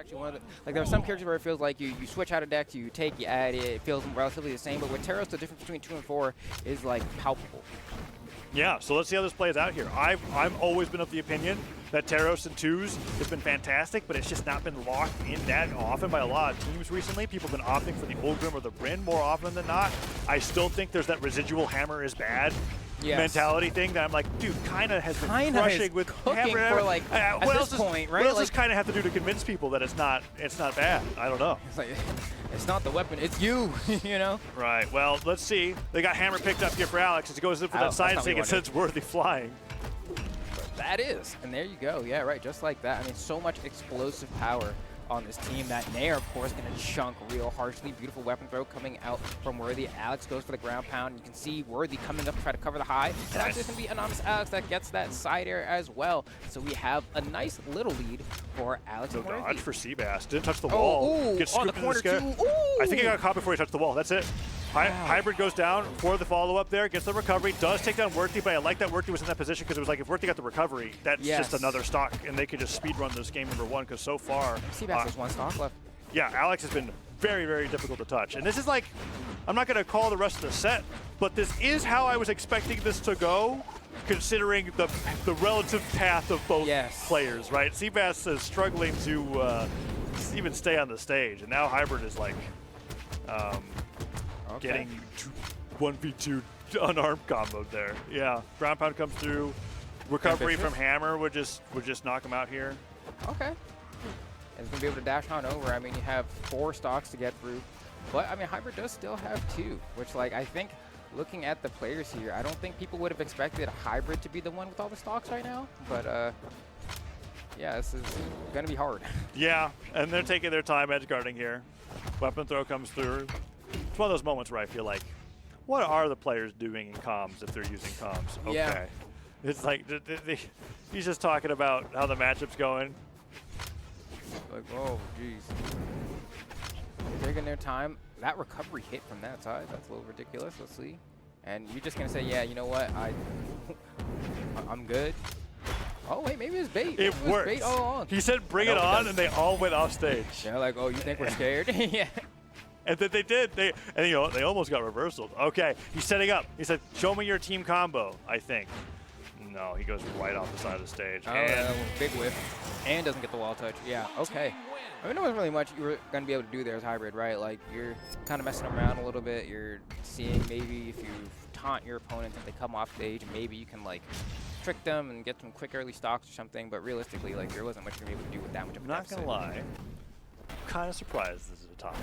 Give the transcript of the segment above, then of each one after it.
actually one of the, like there are some characters where it feels like you switch out of decks, you take, you add it feels relatively the same, but with Teros, the difference between 2 and 4 is like palpable. Yeah, so let's see how this plays out here. I've always been of the opinion that Teros and 2s has been fantastic, but it's just not been locked in that often by a lot of teams recently. People have been opting for the Ulgrim or the Brynn more often than not. I still think there's that residual hammer is bad mentality thing that I'm like, dude, kind of has been crushing with hammer. For like, what else point, right? What else does kind of have to do to convince people that it's not bad? I don't know. It's like, it's not the weapon, it's you, you know? Right, well, let's see. They got hammer picked up here for Alex as he goes in for that side stick and sends Worthy flying. That is, and there you go. Yeah, right, just like that. I mean, so much explosive power on this team. That Nair, of course, going to chunk real harshly. Beautiful weapon throw coming out from Worthy. Alex goes for the ground pound. You can see Worthy coming up to try to cover the high. And actually, it's going to be anonymous Alex that gets that side air as well. So we have a nice little lead for Alex. No dodge for Seabass. Didn't touch the wall. Gets on the corner too. I think he got caught before he touched the wall. That's it. Hybrid goes down for the follow-up there, gets the recovery, does take down Worthy, but I like that Worthy was in that position because it was like if Worthy got the recovery, that's just another stock, and they could just speed run this game number 1 because so far... Seabass has 1 stock left. Yeah, Alex has been very, very difficult to touch. And this is like, I'm not going to call the rest of the set, but this is how I was expecting this to go, considering the relative path of both players, right? Seabass is struggling to even stay on the stage, and now Hybrid is like... getting 1v2 unarmed combo there. Yeah, ground pound comes through. Recovery from Hammer would just knock him out here. Okay. And he's gonna be able to dash on over. I mean, you have 4 stocks to get through, but I mean, Hybrid does still have 2, which like I think looking at the players here, I don't think people would have expected Hybrid to be the one with all the stocks right now, but yeah, this is gonna be hard. Yeah, and they're taking their time edge guarding here. Weapon throw comes through. It's one of those moments where I feel like, what are the players doing in comms if they're using comms? Okay. Yeah. It's like, he's just talking about how the matchup's going. Like, oh, jeez. They're taking their time. That recovery hit from that side, that's a little ridiculous. Let's see. And you're just going to say, yeah, you know what? I'm good. Oh, wait, maybe it's bait. It works. Bait all along. He said, bring it on, and they all went off stage. Yeah, like, oh, you think we're scared? Yeah. And then they did. They almost got reversaled. Okay, he's setting up. He said, show me your team combo, I think. No, he goes right off the side of the stage. Oh, and big whiff. And doesn't get the wall touch. Yeah, okay. I mean, there wasn't really much you were going to be able to do there as Hybrid, right? Like, you're kind of messing around a little bit. You're seeing maybe if you taunt your opponent and they come off stage, maybe you can, like, trick them and get some quick early stocks or something. But realistically, like, there wasn't much you're able to do with that much of a deficit. Not going to lie. I'm kind of surprised this is a top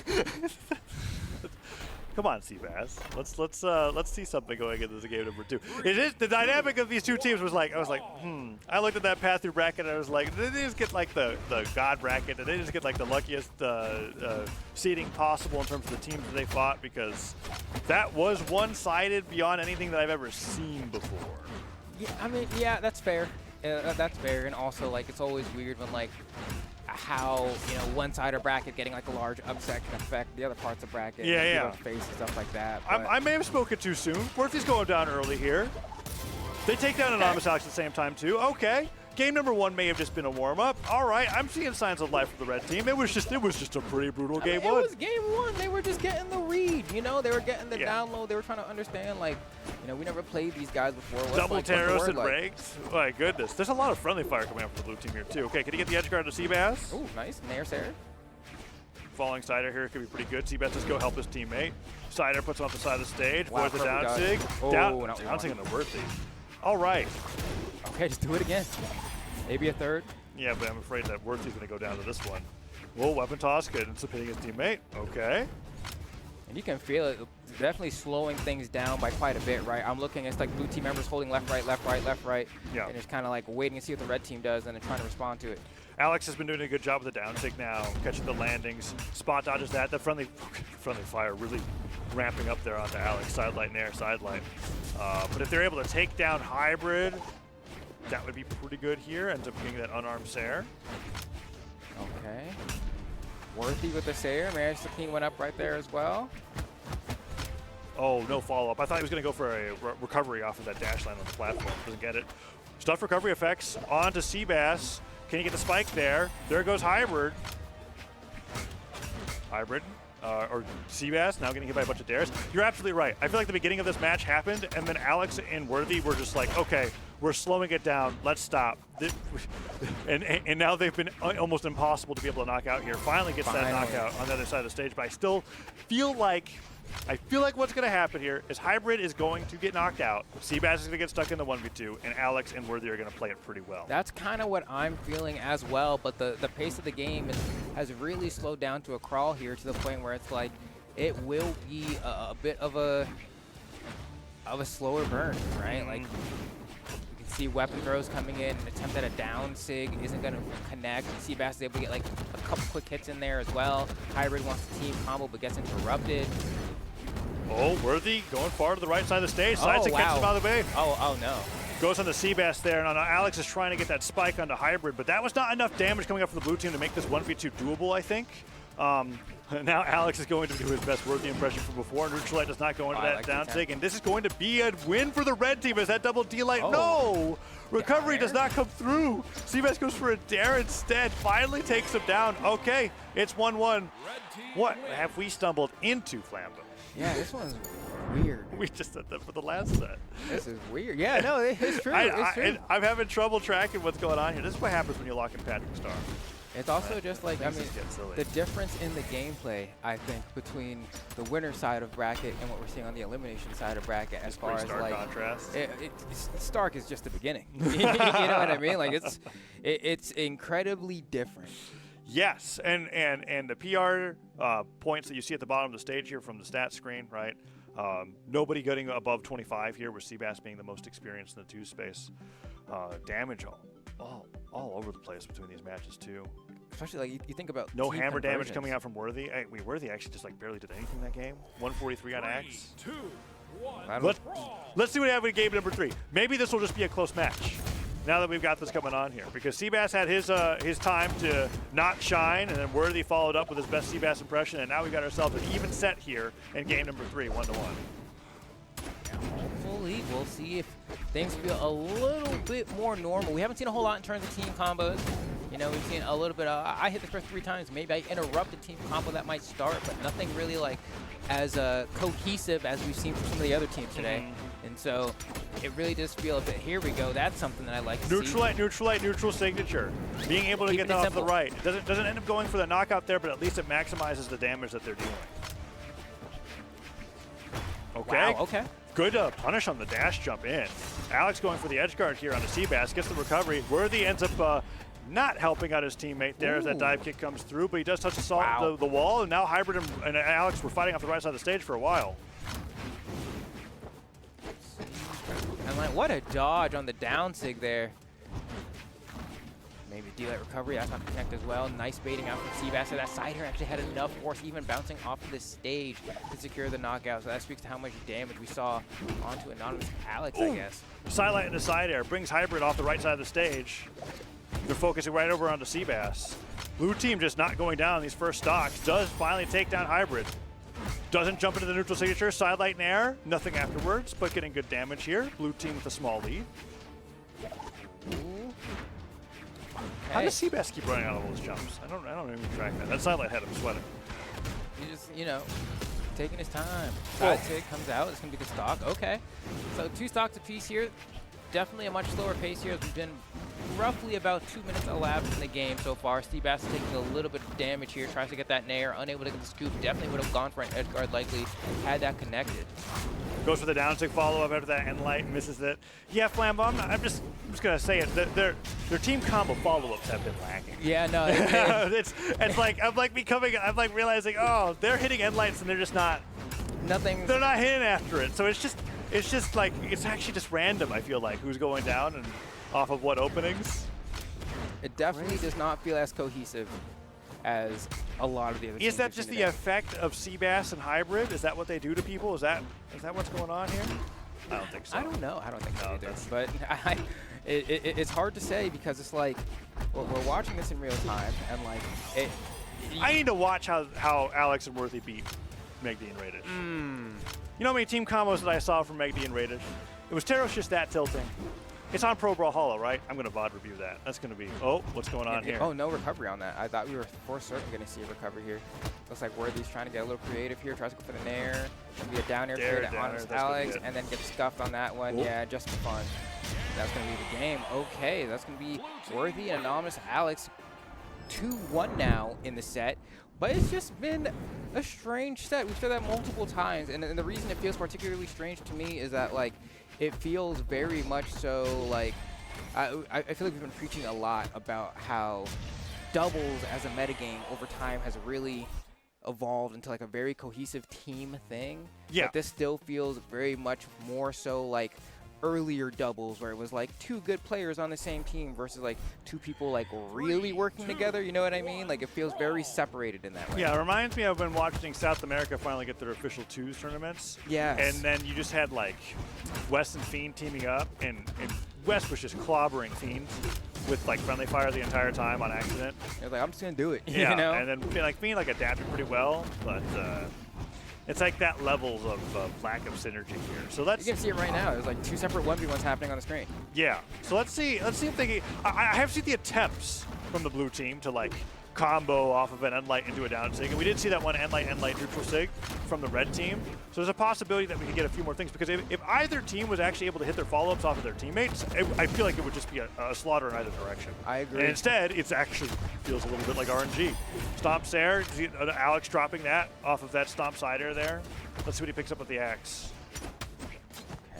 8 match. Come on, Seabass. Let's see something going into this game number 2. It is the dynamic of these two teams was like I was like, I looked at that path through bracket and I was like, did they just get like the god bracket? Did they just get like the luckiest seeding possible in terms of the teams that they fought? Because that was one-sided beyond anything that I've ever seen before. Yeah, I mean, yeah, that's fair. That's fair, and also like it's always weird when like how, you know, one side of bracket getting like a large upset can affect the other parts of bracket. Face and stuff like that. I may have spoken too soon. Worthy's going down early here. They take down Anonymous Alex at the same time too. Okay. Game number 1 may have just been a warm-up. All right, I'm seeing signs of life for the red team. It was just a pretty brutal game 1. It was game 1. They were just getting the read, you know. They were getting the download. They were trying to understand, like, you know, we never played these guys before. Double Teros and breaks. My goodness. There's a lot of friendly fire coming out from the blue team here too. Okay, can he get the edge guard to Seabass? Ooh, nice. Nair Sarah. Falling Cider here could be pretty good. Seabass just go help his teammate. Cider puts him off the side of the stage. Wow, for the down sig. Downsing on the Worthy. All right. Okay, just do it again. Maybe a third. Yeah, but I'm afraid that Worthy's going to go down to this one. Whoa, weapon toss, good. It's hitting his teammate. Okay. And you can feel it definitely slowing things down by quite a bit, right? I'm looking, it's like blue team members holding left, right, left, right, left, right. Yeah. And it's kind of like waiting to see what the red team does and then trying to respond to it. Alex has been doing a good job with the down sig now, catching the landings. Spot dodges that. The friendly fire really ramping up there onto Alex. Sidelight, Nair, sidelight. But if they're able to take down Hybrid, that would be pretty good here. Ends up getting that unarmed Sair. Okay. Worthy with the Sair. Managed to clean one up right there as well. Oh, no follow-up. I thought he was going to go for a recovery off of that dash line on the platform. Doesn't get it. Stuff recovery effects onto Seabass. Can you get the spike there? There goes Hybrid. Hybrid. Or Seabass now getting hit by a bunch of dares. You're absolutely right. I feel like the beginning of this match happened, and then Alex and Worthy were just like, okay, we're slowing it down. Let's stop. And now they've been almost impossible to be able to knock out here. Finally gets that knockout on the other side of the stage, but I still feel like what's going to happen here is Hybrid is going to get knocked out. Seabass is going to get stuck in the 1v2, and Alex and Worthy are going to play it pretty well. That's kind of what I'm feeling as well, but the pace of the game has really slowed down to a crawl here to the point where it's like it will be a bit of a slower burn, right? Like you can see weapon throws coming in, an attempt at a down sig isn't going to connect. Seabass is able to get like a couple quick hits in there as well. Hybrid wants to team combo but gets interrupted. Oh, Worthy going far to the right side of the stage. Side stick gets him out of the way. Oh no. Goes on the Seabass there, and Alex is trying to get that spike onto Hybrid, but that was not enough damage coming up from the blue team to make this 1v2 doable, I think. Now Alex is going to do his best Worthy impression from before. Neutralite does not go into that down sig, and this is going to be a win for the red team as that double D-Light. Oh. No! Recovery does not come through. Seabass goes for a dare instead, finally takes him down. Okay, it's 1-1. What have we stumbled into, Flambo? Yeah, this one's weird. We just said that for the last set. This is weird. Yeah, no, it's true. It's true. I'm having trouble tracking what's going on here. This is what happens when you lock in Patrick Star. It's also just like, I mean, the difference in the gameplay, I think, between the winner side of bracket and what we're seeing on the elimination side of bracket as far as like contrast. Stark is just the beginning. You know what I mean? Like it's incredibly different. Yes, and the PR points that you see at the bottom of the stage here from the stat screen, right? Nobody getting above 25 here, with Seabass being the most experienced in the 2 space. Damage all over the place between these matches too. Especially like you think about no hammer damage coming out from Worthy. Worthy actually just like barely did anything that game. 143 on Axe. 3, 2, 1. Let's see what happens in game number 3. Maybe this will just be a close match. Now that we've got this coming on here, because Seabass had his time to not shine, and then Worthy followed up with his best Seabass impression, and now we've got ourselves an even set here in game number 3, 1-1. Hopefully, we'll see if things feel a little bit more normal. We haven't seen a whole lot in terms of team combos. You know, we've seen a little bit of, I hit the first 3 times, maybe I interrupt a team combo that might start, but nothing really like as cohesive as we've seen from some of the other teams today. And so it really does feel a bit, here we go, that's something that I like to see. Neutralite, neutral signature. Being able to get that off the right. It doesn't end up going for the knockout there, but at least it maximizes the damage that they're dealing. Okay. Wow, okay. Good punish on the dash jump in. Alex going for the edge guard here on the Seabass, gets the recovery. Worthy ends up not helping out his teammate there as that dive kick comes through, but he does touch the wall, and now Hybrid and Alex were fighting off the right side of the stage for a while. And like, what a dodge on the down sig there. Maybe D-Light recovery, that's not connect as well. Nice baiting out from Seabass. So that side here actually had enough force even bouncing off of this stage to secure the knockout. So that speaks to how much damage we saw onto Anonymous Alex, I guess. Sidelight into side air brings Hybrid off the right side of the stage. They're focusing right over onto Seabass. Blue team just not going down these first stocks. Does finally take down Hybrid. Doesn't jump into the neutral signature. Sidelight in air. Nothing afterwards, but getting good damage here. Blue team with a small lead. How does Seabass keep running out of those jumps? I don't even track that. That Sidelight had him sweating. He just, you know, taking his time. Side tick comes out. It's going to be the stock. Okay. So 2 stocks apiece here. Definitely a much slower pace here. We've been roughly about 2 minutes elapsed in the game so far. Seabass is taking a little bit of damage here. Tries to get that nair. Unable to get the scoop. Definitely would have gone for an edge guard likely had that connected. Goes for the down stick follow-up after that end light, misses it. Yeah, Flambo, I'm just going to say it. Their team combo follow-ups have been lacking. Yeah, no. it's like, I'm like realizing, oh, they're hitting end lights and they're just not. They're not hitting after it. So it's just like, it's actually just random, I feel like, who's going down and off of what openings. It definitely does not feel as cohesive as a lot of the other teams. Is that just the effect of Seabass and Hybrid? Is that what they do to people? Is that what's going on here? I don't think so. I don't know. I don't think so either. But it's hard to say because it's like we're watching this in real time and like I need to watch how Alex and Worthy beat Megdy and Rated. You know how many team combos that I saw from Megdy and Rated? It was Teros just that tilting. It's on Pro Brawlhalla, right? I'm going to VOD review that. That's going to be, oh, what's going on here? Oh, no recovery on that. I thought we were for certain going to see a recovery here. Looks like Worthy's trying to get a little creative here. Tries to go for the nair. Going to be a down air trade on Alex, and then get scuffed on that one. Ooh. Yeah, just for fun. That's going to be the game. Okay, that's going to be Worthy and Anonymous Alex. 2-1 now in the set. But it's just been a strange set. We've said that multiple times, and the reason it feels particularly strange to me is that, like, it feels very much so like I feel like we've been preaching a lot about how doubles as a metagame over time has really evolved into like a very cohesive team thing. Yeah. But this still feels very much more so like earlier doubles where it was like 2 good players on the same team versus like 2 people like really working together, you know what I mean? Like it feels very separated in that way. Yeah, it reminds me of when watching South America finally get their official 2s tournaments. Yes. And then you just had like West and Fiend teaming up, and West was just clobbering Fiend with like friendly fire the entire time on accident. It was like, I'm just gonna do it, yeah, you know? And then like Fiend like adapted pretty well, but it's like that levels of lack of synergy here. So let's. You can see it right now. There's like 2 separate 1v1s happening on the screen. Yeah. So let's see if they. I have seen the attempts from the blue team to like combo off of an Endlight into a down sig, and we did see that one Endlight neutral sig from the red team. So there's a possibility that we could get a few more things, because if either team was actually able to hit their follow-ups off of their teammates, I feel like it would just be a slaughter in either direction. I agree. And instead, it actually feels a little bit like RNG. Stomps there, Alex dropping that off of that stomp side air there. Let's see what he picks up with the axe.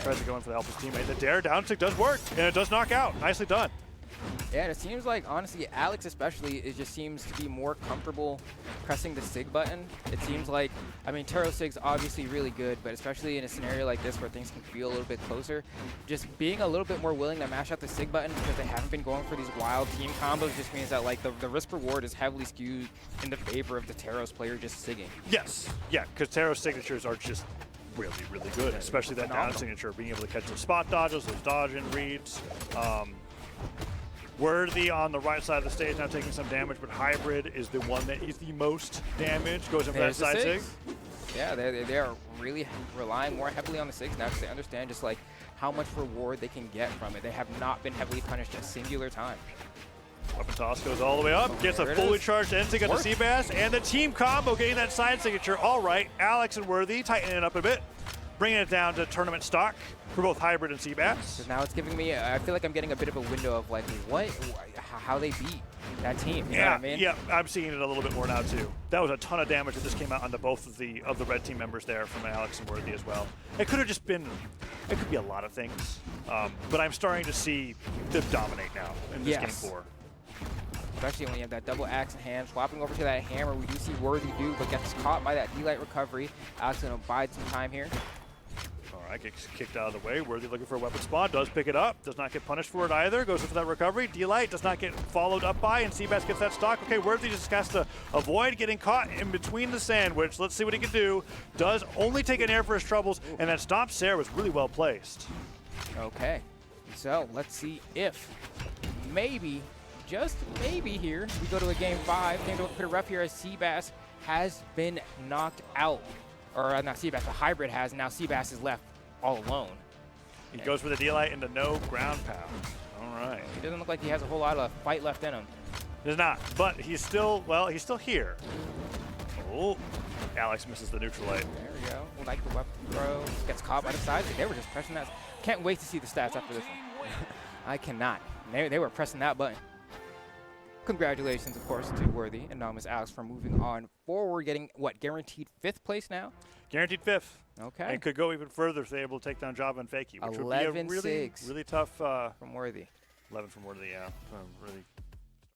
Tries to go in for the help of his teammate. The dare down stick does work, and it does knock out. Nicely done. Yeah, and it seems like, honestly, Alex especially, it just seems to be more comfortable pressing the SIG button. It seems like, I mean, Teros SIG's obviously really good, but especially in a scenario like this where things can feel a little bit closer, just being a little bit more willing to mash out the SIG button because they haven't been going for these wild team combos just means that, like, the risk-reward is heavily skewed in the favor of the Teros player just SIGing. Yes. Yeah, because Teros signatures are just really, really good, especially that down signature, being able to catch those spot dodges, those dodge and reads. Worthy on the right side of the stage now taking some damage, but Hybrid is the one that is the most damage. Goes in for that side sig. Yeah, they are really relying more heavily on the SIGs now because they understand just like how much reward they can get from it. They have not been heavily punished a singular time. Weapon toss goes all the way up, gets a fully charged end sig on the Seabass, and the team combo getting that side signature. All right, Alex and Worthy tightening it up a bit, bringing it down to tournament stock for both Hybrid and Seabass. Now it's giving me, I feel like I'm getting a bit of a window of like how they beat that team. You know what I mean? Yeah, I'm seeing it a little bit more now too. That was a ton of damage that just came out onto both of the red team members there from Alex and Worthy as well. It could have just been, it could be a lot of things, but I'm starting to see them dominate now in this game 4. Especially when you have that double axe in hand, swapping over to that hammer. We do see Worthy do, but gets caught by that D-Light recovery. Alex going to bide some time here. All right, gets kicked out of the way. Worthy looking for a weapon spawn, does pick it up, does not get punished for it either, goes in for that recovery. D-Light does not get followed up by, and Seabass gets that stock. Okay, Worthy just has to avoid getting caught in between the sandwich. Let's see what he can do. Does only take an air for his troubles, and that stomp Sarah was really well placed. Okay, so let's see if maybe, just maybe here, we go to a game 5. Game to put a ref here as Seabass has been knocked out. Or not Seabass, the Hybrid has, and now Seabass is left all alone. He goes for the D-Light into no ground pound. All right. He doesn't look like he has a whole lot of fight left in him. There's not, but he's still, well, he's still here. Oh, Alex misses the neutral light. There we go. Like the weapon throw. Gets caught by the side. They were just pressing that. Can't wait to see the stats after this one. I cannot. They were pressing that button. Congratulations, of course, to Worthy and Anonymous Alex for moving on forward, getting, what, guaranteed 5th place now? Guaranteed 5th. Okay. And could go even further if they're able to take down Java and Fakey, which would be a really tough... from Worthy. 11 from Worthy, yeah. Really